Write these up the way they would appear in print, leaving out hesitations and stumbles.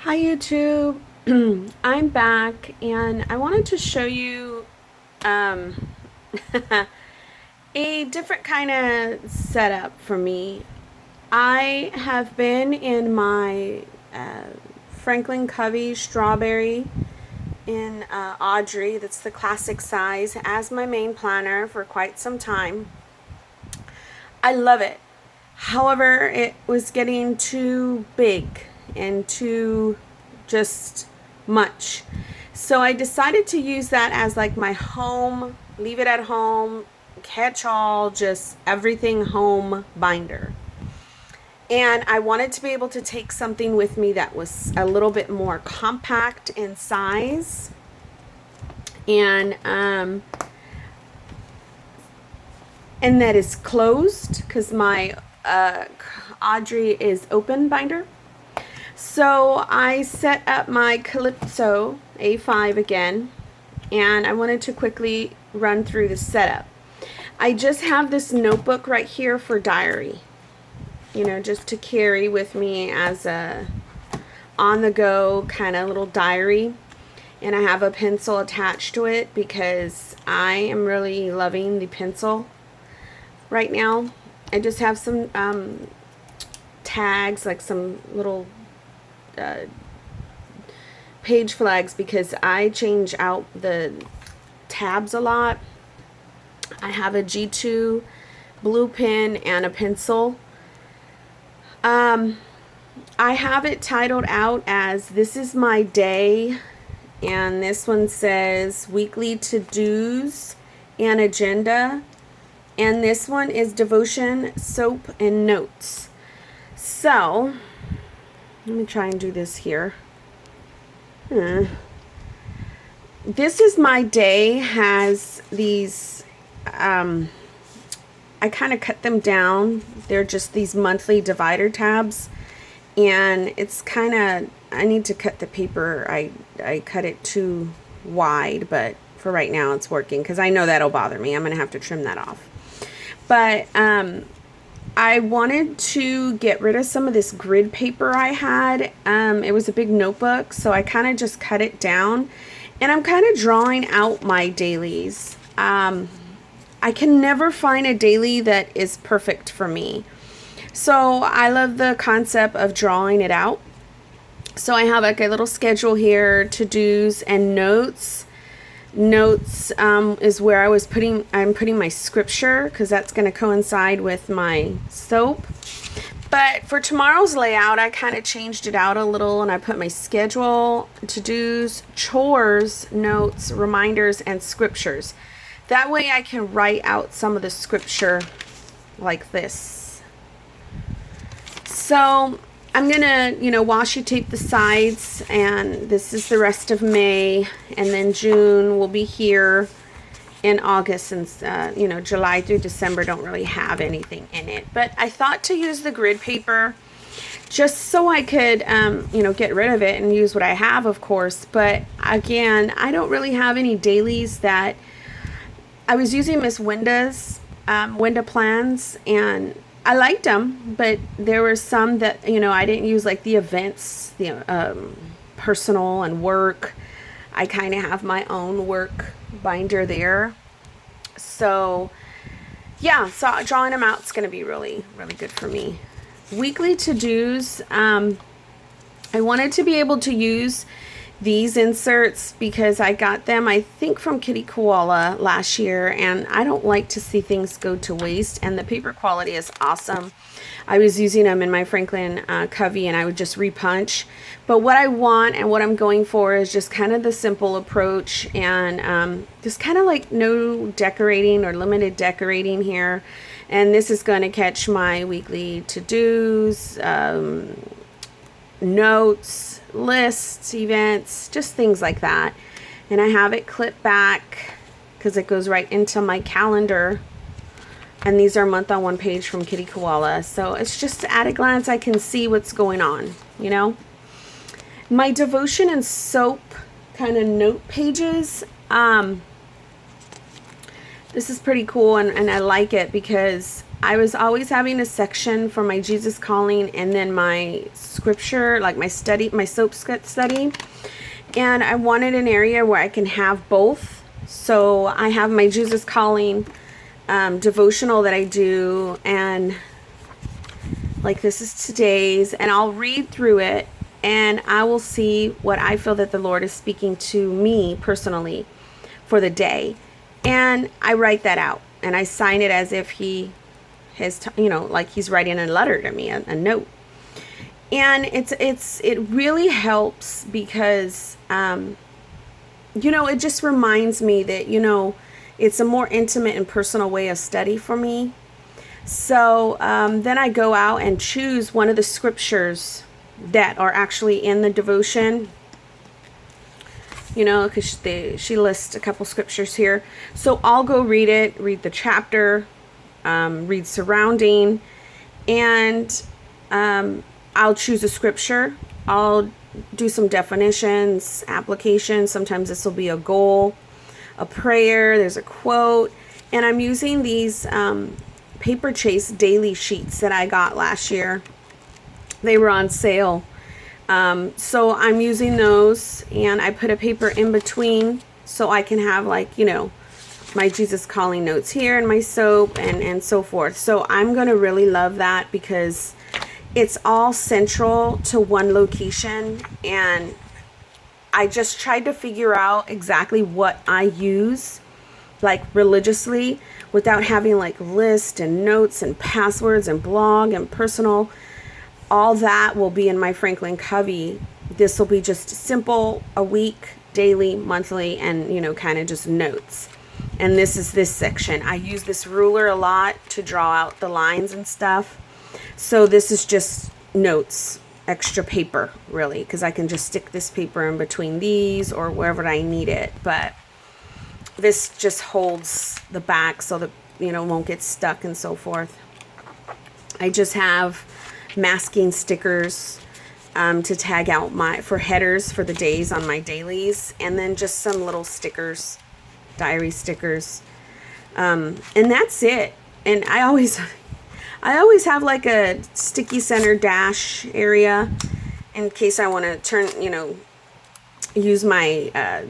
Hi YouTube. I'm back and I wanted to show you um, a different kind of setup for me. I have been in my uh, Franklin Covey strawberry in Audrey, that's the classic size, as my main planner for quite some time. I love it. However, it was getting too big and too just much. So I decided to use that as like my home, leave it at home, catch all, just everything home binder. And I wanted to be able to take something with me that was a little bit more compact in size and that is closed because my Audrey is open binder. So I set up my Calipso A5 again, and I wanted to quickly run through the setup. I just have this notebook right here for diary, just to carry with me as a on-the-go kind of little diary. And I have a pencil attached to it because I am really loving the pencil right now. I just have some tags, like some little page flags, because I change out the tabs a lot. I have a G2 blue pen and a pencil. I have it titled out as "This is my day," and this one says weekly to-dos and agenda, and this one is devotion, soap, and notes. So let me try and do this here. This is my day has these I kind of cut them down. They're just these monthly divider tabs, and it's kind of, I need to cut the paper. I cut it too wide, but for right now it's working because I know that'll bother me. I'm gonna have to trim that off. But I wanted to get rid of some of this grid paper I had. It was a big notebook, so I kind of just cut it down, and I'm kind of drawing out my dailies. I can never find a daily that is perfect for me. So I love the concept of drawing it out. So I have like a little schedule here, to-dos and notes. Notes is where I'm putting my scripture, because that's going to coincide with my soap. But for tomorrow's layout, I kind of changed it out a little, and I put my schedule, to-dos, chores, notes, reminders, and scriptures. That way I can write out some of the scripture like this. So I'm gonna, washi tape the sides, and this is the rest of May, and then June will be here, in August, since July through December don't really have anything in it. But I thought to use the grid paper just so I could get rid of it and use what I have, of course. But again, I don't really have any dailies that I was using Miss Wenda's Wenda plans, and I liked them, but there were some that, I didn't use, like the events, the personal and work. I kind of have my own work binder there. So yeah, so drawing them out is going to be really, really good for me. Weekly to-dos, I wanted to be able to use these inserts because I got them, I think, from Kitty Koala last year, and I don't like to see things go to waste, and the paper quality is awesome. I was using them in my Franklin Covey, and I would just repunch. But what I want and what I'm going for is just kind of the simple approach, and just kind of like no decorating or limited decorating here. And this is going to catch my weekly to-dos, notes, lists, events, just things like that. And I have it clipped back because it goes right into my calendar. And these are month on one page from Kitty Koala. So it's just at a glance I can see what's going on, My devotion and soap kind of note pages. This is pretty cool, and I like it because I was always having a section for my Jesus Calling and then my scripture, like my study, my soap study. And I wanted an area where I can have both. So I have my Jesus Calling devotional that I do, and like this is today's, and I'll read through it and I will see what I feel that the Lord is speaking to me personally for the day. And I write that out and I sign it as if he has, like he's writing a letter to me, a note. And it really helps because, it just reminds me that, it's a more intimate and personal way of study for me. So then I go out and choose one of the scriptures that are actually in the devotion, because she lists a couple scriptures here. So I'll go read it, read the chapter, read surrounding, and I'll choose a scripture. I'll do some definitions, applications. Sometimes this will be a goal, a prayer, there's a quote. And I'm using these Paper Chase daily sheets that I got last year. They were on sale. So I'm using those, and I put a paper in between so I can have my Jesus Calling notes here and my soap and so forth. So I'm going to really love that because it's all central to one location, and I just tried to figure out exactly what I use religiously without having list and notes and passwords and blog and personal. All that will be in my Franklin Covey. This will be just simple, a week, daily, monthly, and kind of just notes. And this is this section. I use this ruler a lot to draw out the lines and stuff. So this is just notes, extra paper really, because I can just stick this paper in between these or wherever I need it. But this just holds the back so that it won't get stuck and so forth. I just have masking stickers to tag out for headers for the days on my dailies, and then just some little stickers, diary stickers, and that's it. And I always have a sticky center dash area in case I want to turn, use my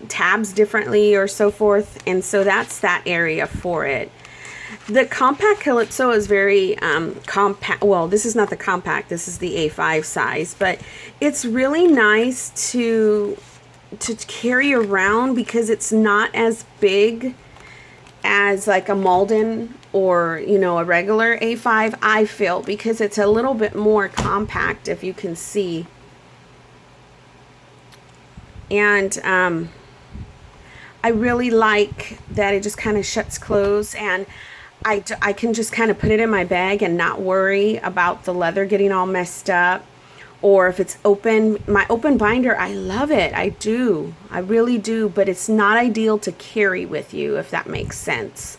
tabs differently or so forth. And so that's that area for it. The compact Calipso is very compact. Well, this is not the compact, this is the A5 size, but it's really nice to carry around because it's not as big as a Malden or a regular A5, I feel, because it's a little bit more compact, if you can see. And I really like that it just kind of shuts closed, and I can just kind of put it in my bag and not worry about the leather getting all messed up. Or if it's open, my open binder, I love it. I do. I really do. But it's not ideal to carry with you, if that makes sense.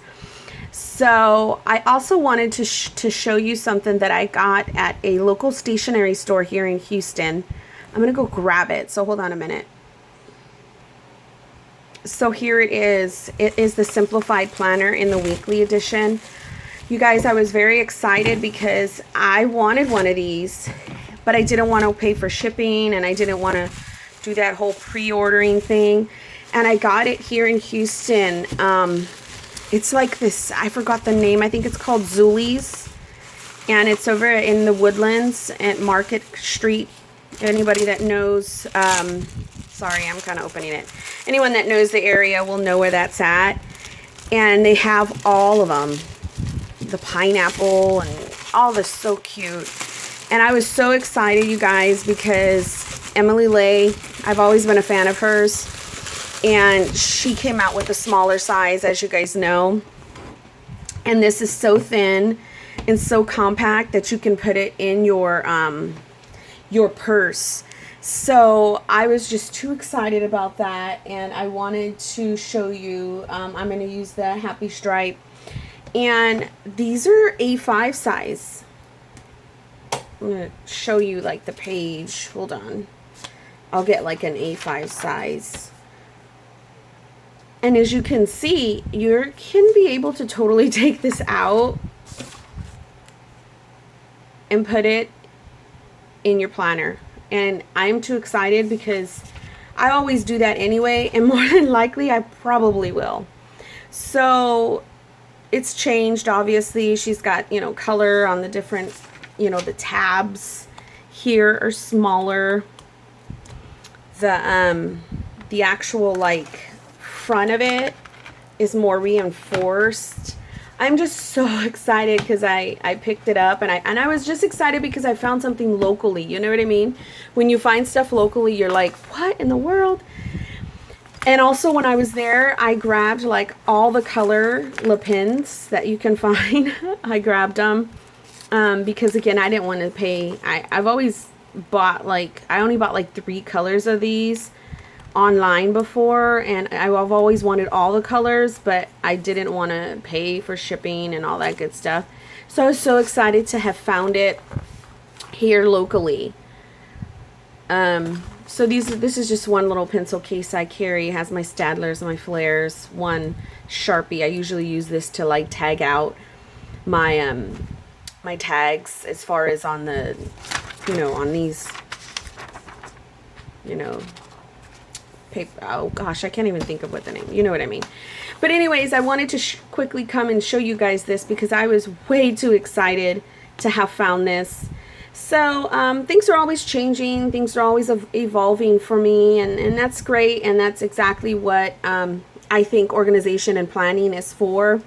So I also wanted to show you something that I got at a local stationery store here in Houston. I'm going to go grab it. So hold on a minute. So here it is. It is the Simplified Planner in the weekly edition. You guys, I was very excited because I wanted one of these, but I didn't want to pay for shipping, and I didn't want to do that whole pre-ordering thing. And I got it here in Houston. It's like this, I forgot the name. I think it's called Zulie's. And it's over in the Woodlands at Market Street. Anybody that knows, sorry, I'm kind of opening it. Anyone that knows the area will know where that's at. And they have all of them. The pineapple and all this, so cute. And I was so excited, you guys, because Emily Lay, I've always been a fan of hers, and she came out with a smaller size, as you guys know. And this is so thin and so compact that you can put it in your purse. So I was just too excited about that, and I wanted to show you. I'm going to use the Happy Stripe, and these are A5 size. I'm going to show you the page. Hold on. I'll get an A5 size. And as you can see, you can be able to totally take this out and put it in your planner. And I'm too excited because I always do that anyway, and more than likely I probably will. So it's changed, obviously. She's got, you know, color on the different, you know, the tabs here are smaller. The actual like front of it is more reinforced. I'm just so excited because I picked it up, and I was just excited because I found something locally. You know what I mean? When you find stuff locally, you're like, what in the world? And also when I was there, I grabbed like all the color lip pins that you can find. I grabbed them because again, I didn't want to pay. I've always bought like, I only bought like 3 colors of these online before, and I've always wanted all the colors, but I didn't want to pay for shipping and all that good stuff. So I was so excited to have found it here locally. So this is just one little pencil case I carry. It has my Staedtlers and my flares, one Sharpie. I usually use this to like tag out my my tags as far as on the, you know, on these, you know, paper. Oh gosh, I can't even think of what the name, you know what I mean. But anyways, I wanted to quickly come and show you guys this because I was way too excited to have found this. So things are always changing, things are always evolving for me, and that's great, and that's exactly what I think organization and planning is for.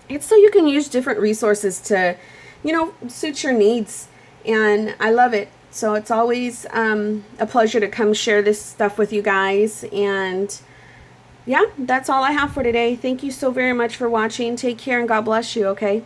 It's so you can use different resources to, you know, suit your needs, and I love it. So it's always a pleasure to come share this stuff with you guys. And yeah, that's all I have for today. Thank you so very much for watching. Take care and God bless you, okay?